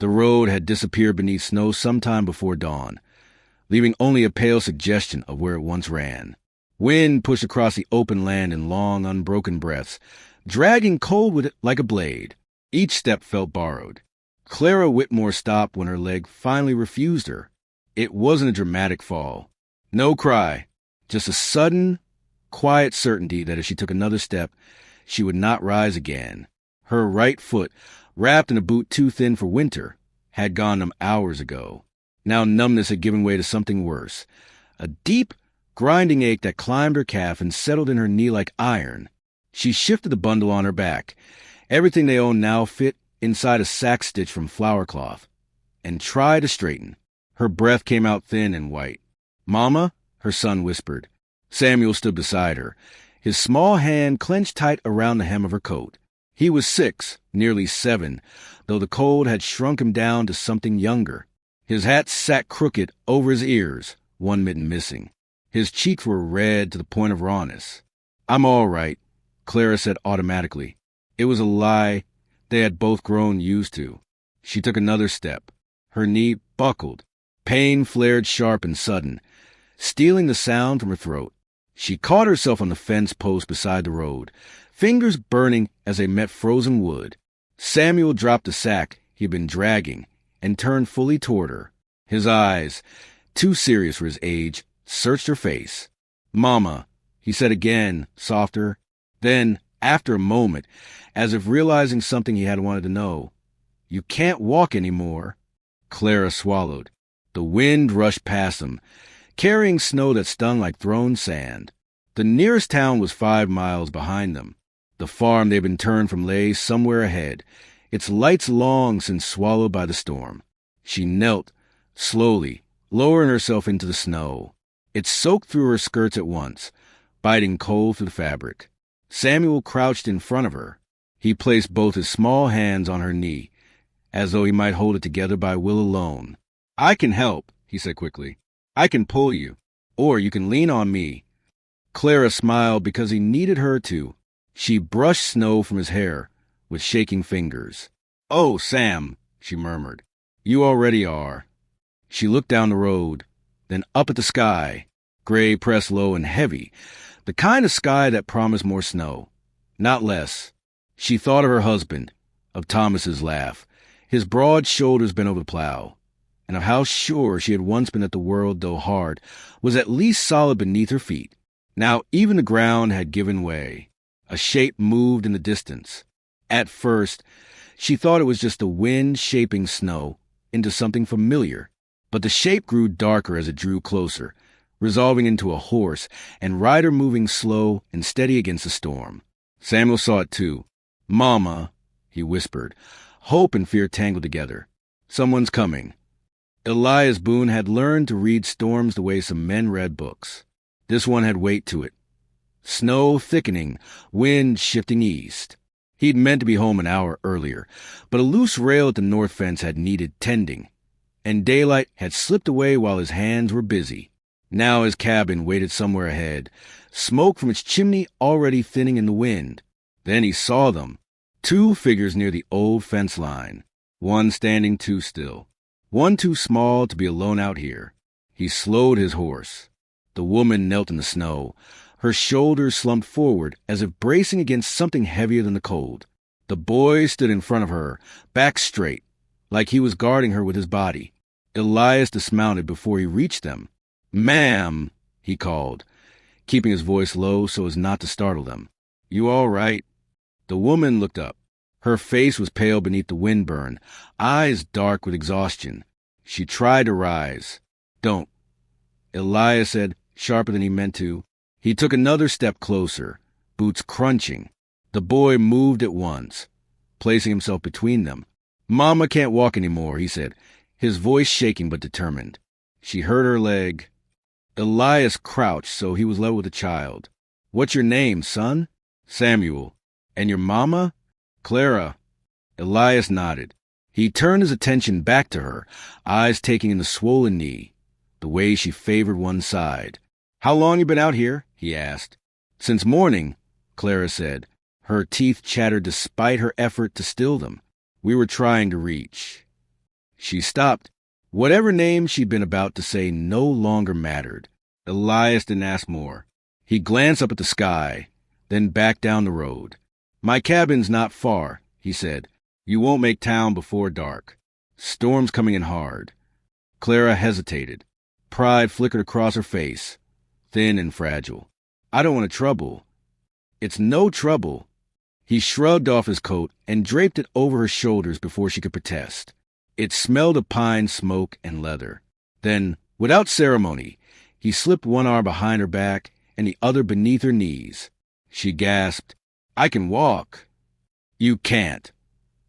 The road had disappeared beneath snow sometime before dawn, leaving only a pale suggestion of where it once ran. Wind pushed across the open land in long, unbroken breaths, dragging cold with it like a blade. Each step felt borrowed. Clara Whitmore stopped when her leg finally refused her. It wasn't a dramatic fall. No cry, just a sudden, quiet certainty that if she took another step, she would not rise again. Her right foot, wrapped in a boot too thin for winter, had gone numb hours ago. Now numbness had given way to something worse. A deep, grinding ache that climbed her calf and settled in her knee like iron. She shifted the bundle on her back. Everything they owned now fit inside a sack stitch from flour cloth, and tried to straighten. Her breath came out thin and white. "Mama?" her son whispered. Samuel stood beside her, his small hand clenched tight around the hem of her coat. He was 6, nearly 7, though the cold had shrunk him down to something younger. His hat sat crooked over his ears, one mitten missing. His cheeks were red to the point of rawness. "I'm all right," Clara said automatically. It was a lie they had both grown used to. She took another step. Her knee buckled. Pain flared sharp and sudden, stealing the sound from her throat. She caught herself on the fence post beside the road, fingers burning as they met frozen wood. Samuel dropped the sack he had been dragging and turned fully toward her. His eyes, too serious for his age, searched her face. "Mama," he said again, softer. Then, after a moment, as if realizing something he had wanted to know, "You can't walk anymore." Clara swallowed. The wind rushed past them, carrying snow that stung like thrown sand. The nearest town was 5 miles behind them. The farm they'd been turned from lay somewhere ahead, its lights long since swallowed by the storm. She knelt, slowly, lowering herself into the snow. It soaked through her skirts at once, biting cold through the fabric. Samuel crouched in front of her. He placed both his small hands on her knee, as though he might hold it together by will alone. "I can help," he said quickly. "I can pull you, or you can lean on me." Clara smiled because he needed her to. She brushed snow from his hair with shaking fingers. "Oh, Sam," she murmured. "You already are." She looked down the road, then up at the sky, gray pressed low and heavy, the kind of sky that promised more snow, not less. She thought of her husband, of Thomas's laugh, his broad shoulders bent over the plow, and of how sure she had once been that the world, though hard, was at least solid beneath her feet. Now even the ground had given way. A shape moved in the distance. At first, she thought it was just the wind shaping snow into something familiar, but the shape grew darker as it drew closer, resolving into a horse and rider moving slow and steady against the storm. Samuel saw it too. "Mama," he whispered, hope and fear tangled together. "Someone's coming." Elias Boone had learned to read storms the way some men read books. This one had weight to it. Snow thickening, wind shifting east. He'd meant to be home an hour earlier, but a loose rail at the north fence had needed tending, and daylight had slipped away while his hands were busy. Now his cabin waited somewhere ahead, smoke from its chimney already thinning in the wind. Then he saw them, 2 figures near the old fence line, one standing too still, one too small to be alone out here. He slowed his horse. The woman knelt in the snow, her shoulders slumped forward as if bracing against something heavier than the cold. The boy stood in front of her, back straight, like he was guarding her with his body. Elias dismounted before he reached them. "Ma'am," he called, keeping his voice low so as not to startle them. "You all right?" The woman looked up. Her face was pale beneath the windburn, eyes dark with exhaustion. She tried to rise. "Don't," Elias said, sharper than he meant to. He took another step closer, boots crunching. The boy moved at once, placing himself between them. "Mama can't walk anymore," he said, his voice shaking but determined. She hurt her leg. Elias crouched so he was level with the child. "What's your name, son?" "Samuel." "And your mama?" "Clara." Elias nodded. He turned his attention back to her, eyes taking in the swollen knee, the way she favored one side. "How long you been out here?" he asked. "Since morning," Clara said. Her teeth chattered despite her effort to still them. "We were trying to reach." She stopped. Whatever name she'd been about to say no longer mattered. Elias didn't ask more. He glanced up at the sky, then back down the road. "My cabin's not far," he said. "You won't make town before dark. Storm's coming in hard." Clara hesitated. Pride flickered across her face, thin and fragile. "I don't want to trouble." "It's no trouble." He shrugged off his coat and draped it over her shoulders before she could protest. It smelled of pine smoke and leather. Then, without ceremony, he slipped one arm behind her back and the other beneath her knees. She gasped, "I can walk." "You can't,"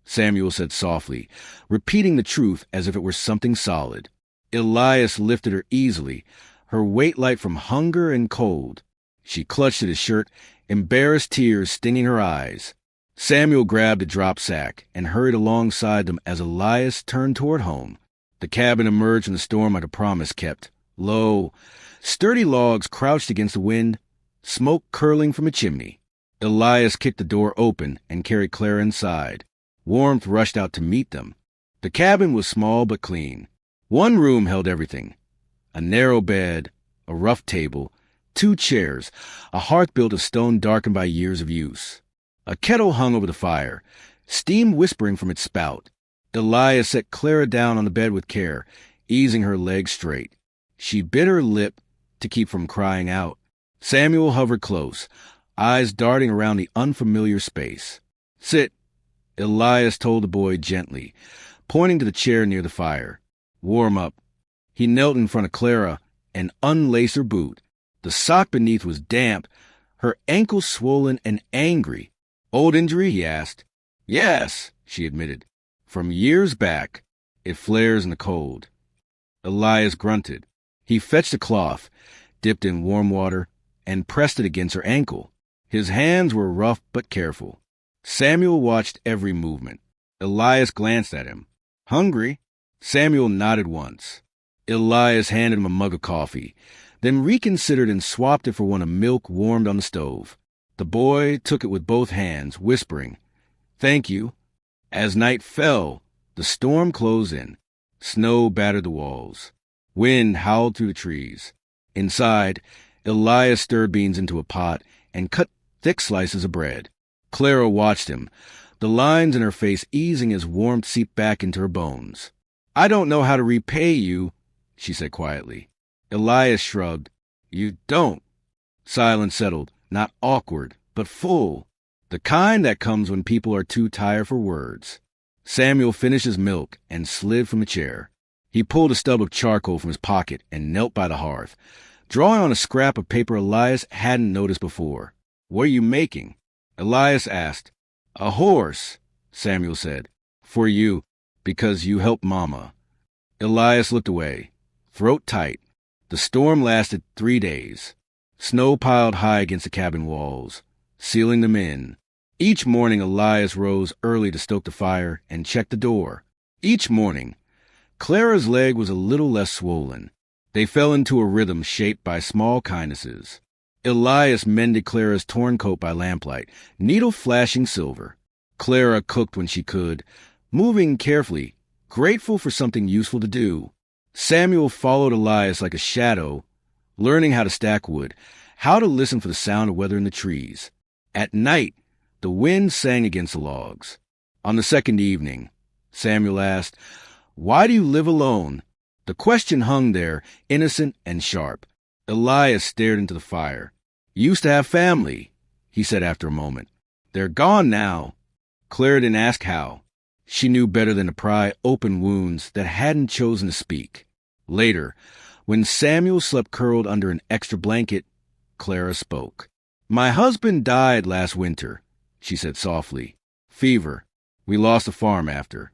Samuel said softly, repeating the truth as if it were something solid. Elias lifted her easily, her weight light from hunger and cold. She clutched at his shirt, embarrassed tears stinging her eyes. Samuel grabbed a drop sack and hurried alongside them as Elias turned toward home. The cabin emerged from the storm like a promise kept. Low, sturdy logs crouched against the wind, smoke curling from a chimney. Elias kicked the door open and carried Clara inside. Warmth rushed out to meet them. The cabin was small but clean. One room held everything: a narrow bed, a rough table, 2 chairs, a hearth built of stone darkened by years of use. A kettle hung over the fire, steam whispering from its spout. Elias set Clara down on the bed with care, easing her legs straight. She bit her lip to keep from crying out. Samuel hovered close, eyes darting around the unfamiliar space. "Sit," Elias told the boy gently, pointing to the chair near the fire. "Warm up." He knelt in front of Clara and unlaced her boot. The sock beneath was damp, her ankle swollen and angry. "Old injury?" he asked. "Yes," she admitted. "From years back. It flares in the cold." Elias grunted. He fetched a cloth, dipped in warm water, and pressed it against her ankle. His hands were rough but careful. Samuel watched every movement. Elias glanced at him. "Hungry?" Samuel nodded once. Elias handed him a mug of coffee, then reconsidered and swapped it for one of milk warmed on the stove. The boy took it with both hands, whispering, "Thank you." As night fell, the storm closed in. Snow battered the walls. Wind howled through the trees. Inside, Elias stirred beans into a pot and cut thick slices of bread. Clara watched him, the lines in her face easing as warmth seeped back into her bones. "I don't know how to repay you," she said quietly. Elias shrugged. "You don't." Silence settled, not awkward, but full. The kind that comes when people are too tired for words. Samuel finished his milk and slid from the chair. He pulled a stub of charcoal from his pocket and knelt by the hearth, drawing on a scrap of paper Elias hadn't noticed before. "What are you making?" Elias asked. "A horse," Samuel said. "For you, because you helped Mama." Elias looked away, throat tight. The storm lasted 3 days. Snow piled high against the cabin walls, sealing them in. Each morning Elias rose early to stoke the fire and check the door. Each morning, Clara's leg was a little less swollen. They fell into a rhythm shaped by small kindnesses. Elias mended Clara's torn coat by lamplight, needle flashing silver. Clara cooked when she could, moving carefully, grateful for something useful to do. Samuel followed Elias like a shadow, learning how to stack wood, how to listen for the sound of weather in the trees. At night, the wind sang against the logs. On the second evening, Samuel asked, "Why do you live alone?" The question hung there, innocent and sharp. Elias stared into the fire. "Used to have family," he said after a moment. "They're gone now." Clara didn't ask how. She knew better than to pry open wounds that hadn't chosen to speak. Later, when Samuel slept curled under an extra blanket, Clara spoke. "My husband died last winter," she said softly. "Fever. We lost the farm after."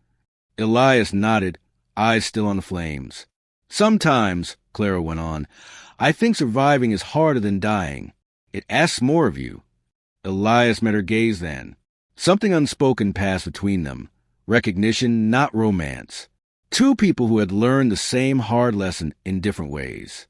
Elias nodded, eyes still on the flames. "Sometimes," Clara went on, "I think surviving is harder than dying. It asks more of you." Elias met her gaze then. Something unspoken passed between them. Recognition, not romance. Two people who had learned the same hard lesson in different ways.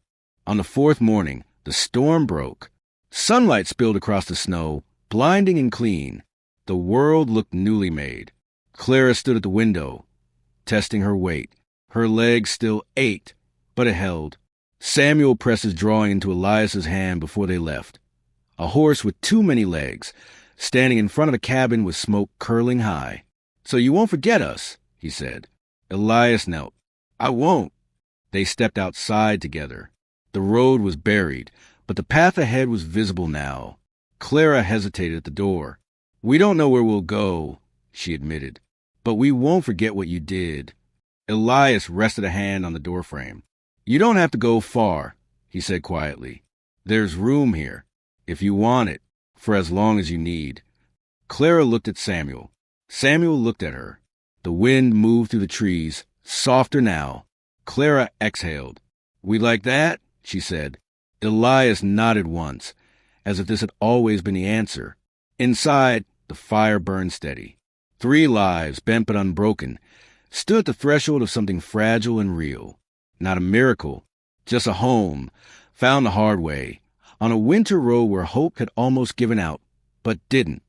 On the 4th morning, the storm broke. Sunlight spilled across the snow, blinding and clean. The world looked newly made. Clara stood at the window, testing her weight. Her legs still ached, but it held. Samuel pressed his drawing into Elias's hand before they left. A horse with too many legs, standing in front of the cabin with smoke curling high. "So you won't forget us," he said. Elias knelt. "I won't." They stepped outside together. The road was buried, but the path ahead was visible now. Clara hesitated at the door. "We don't know where we'll go," she admitted, "but we won't forget what you did." Elias rested a hand on the doorframe. "You don't have to go far," he said quietly. "There's room here, if you want it, for as long as you need." Clara looked at Samuel. Samuel looked at her. The wind moved through the trees, softer now. Clara exhaled. "We like that?" she said. Elias nodded once, as if this had always been the answer. Inside, the fire burned steady. 3 lives, bent but unbroken, stood at the threshold of something fragile and real. Not a miracle, just a home, found the hard way, on a winter road where hope had almost given out, but didn't.